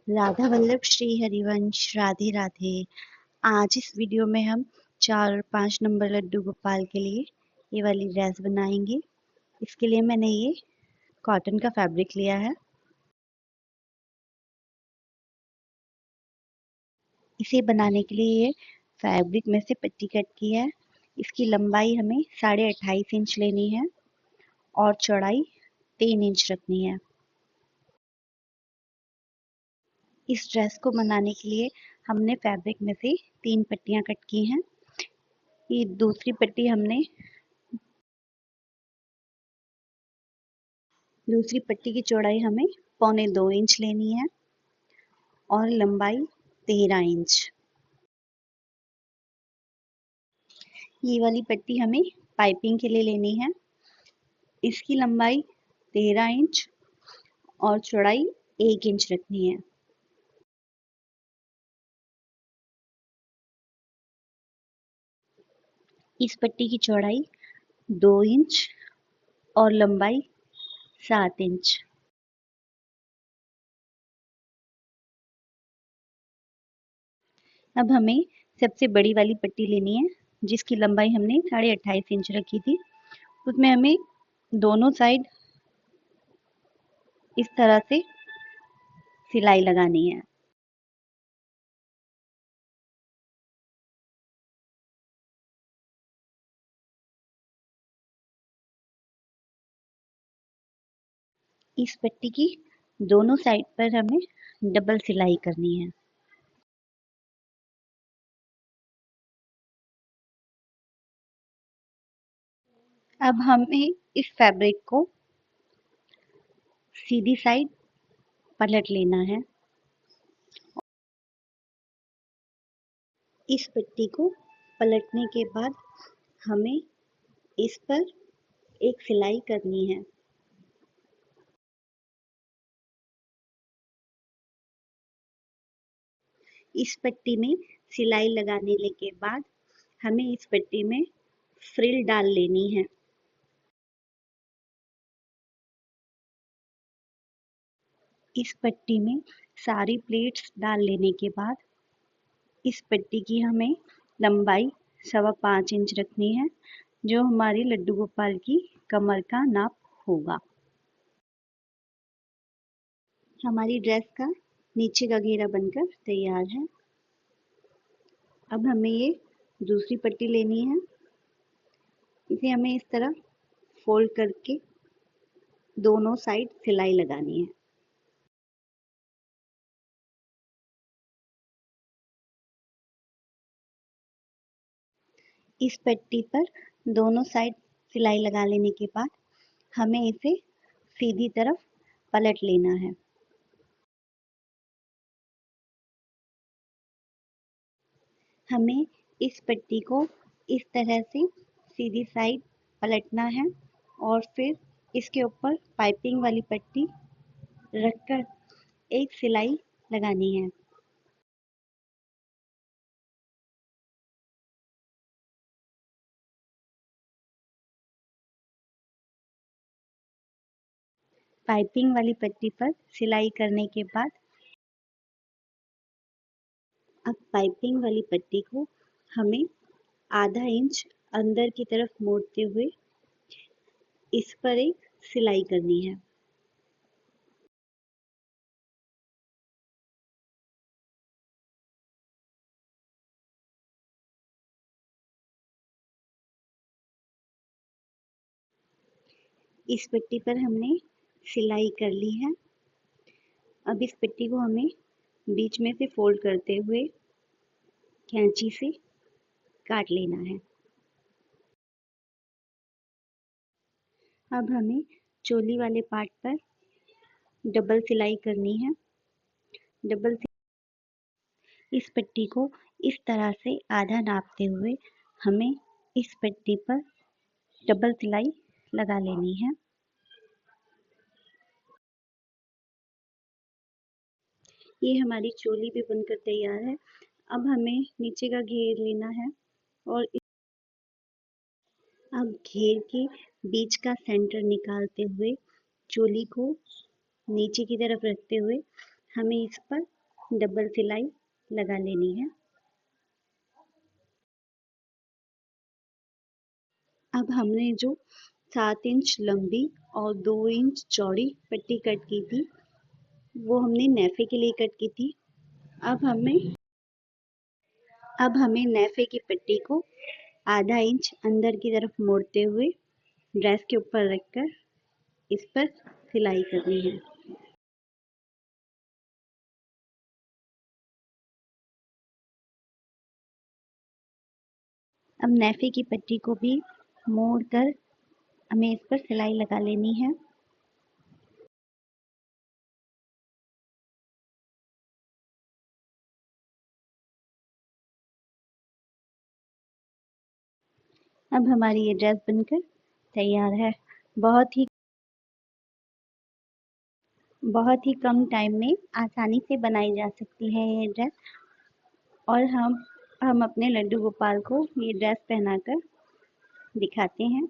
राधा वल्लभ श्री हरिवंश राधे राधे। आज इस वीडियो में हम 4 और 5 नंबर लड्डू गोपाल के लिए ये वाली ड्रेस बनाएंगे। इसके लिए मैंने ये कॉटन का फैब्रिक लिया है। इसे बनाने के लिए ये फैब्रिक में से पट्टी कट की है। इसकी लंबाई हमें 28.5 इंच लेनी है और चौड़ाई 3 इंच रखनी है। इस ड्रेस को बनाने के लिए हमने फैब्रिक में से 3 पट्टियां कट की हैं। ये दूसरी पट्टी की चौड़ाई हमें 1.25 इंच लेनी है और लंबाई 13 इंच। ये वाली पट्टी हमें पाइपिंग के लिए लेनी है। इसकी लंबाई 13 इंच और चौड़ाई 1 इंच रखनी है। इस पट्टी की चौड़ाई 2 इंच और लंबाई 7 इंच। अब हमें सबसे बड़ी वाली पट्टी लेनी है जिसकी लंबाई हमने 28.5 इंच रखी थी। उसमें हमें दोनों साइड इस तरह से सिलाई लगानी है। इस पट्टी की दोनों साइड पर हमें डबल सिलाई करनी है। अब हमें इस फैब्रिक को सीधी साइड पलट लेना है। इस पट्टी को पलटने के बाद हमें इस पर एक सिलाई करनी है। इस पट्टी में सिलाई लगाने के बाद हमें इस पट्टी में फ्रिल डाल लेनी है। इस पट्टी में सारी प्लेट्स डाल लेने के बाद इस पट्टी की हमें लंबाई 5.25 इंच रखनी है, जो हमारी लड्डू गोपाल की कमर का नाप होगा। हमारी ड्रेस का नीचे का घेरा बनकर तैयार है। अब हमें ये दूसरी पट्टी लेनी है। इसे हमें इस तरह फोल्ड करके दोनों साइड सिलाई लगानी है। इस पट्टी पर दोनों साइड सिलाई लगा लेने के बाद हमें इसे सीधी तरफ पलट लेना है। हमें इस पट्टी को इस तरह से सीधी साइड पलटना है और फिर इसके ऊपर पाइपिंग वाली पट्टी रखकर एक सिलाई लगानी है। पाइपिंग वाली पट्टी पर सिलाई करने के बाद अब पाइपिंग वाली पट्टी को हमें आधा इंच अंदर की तरफ मोड़ते हुए इस पर एक सिलाई करनी है। इस पट्टी पर हमने सिलाई कर ली है। अब इस पट्टी को हमें बीच में से फोल्ड करते हुए कैंची से काट लेना है। अब हमें चोली वाले पार्ट पर डबल सिलाई करनी है। डबल इस पट्टी को इस तरह से आधा नापते हुए हमें इस पट्टी पर डबल सिलाई लगा लेनी है। ये हमारी चोली भी बनकर तैयार है। अब हमें नीचे का घेर लेना है और अब घेर के बीच का सेंटर निकालते हुए चोली को नीचे की तरफ रखते हुए हमें इस पर डबल सिलाई लगा लेनी है। अब हमने जो 7 इंच लंबी और 2 इंच चौड़ी पट्टी कट की थी, वो हमने नेफे के लिए कट की थी। अब हमें नेफे की पट्टी को आधा इंच अंदर की तरफ मोड़ते हुए ड्रेस के ऊपर रखकर इस पर सिलाई करनी है। अब नेफे की पट्टी को भी मोड़कर हमें इस पर सिलाई लगा लेनी है। अब हमारी ये ड्रेस बनकर तैयार है। बहुत ही कम टाइम में आसानी से बनाई जा सकती है ये ड्रेस। और हम अपने लड्डू गोपाल को ये ड्रेस पहनाकर दिखाते हैं।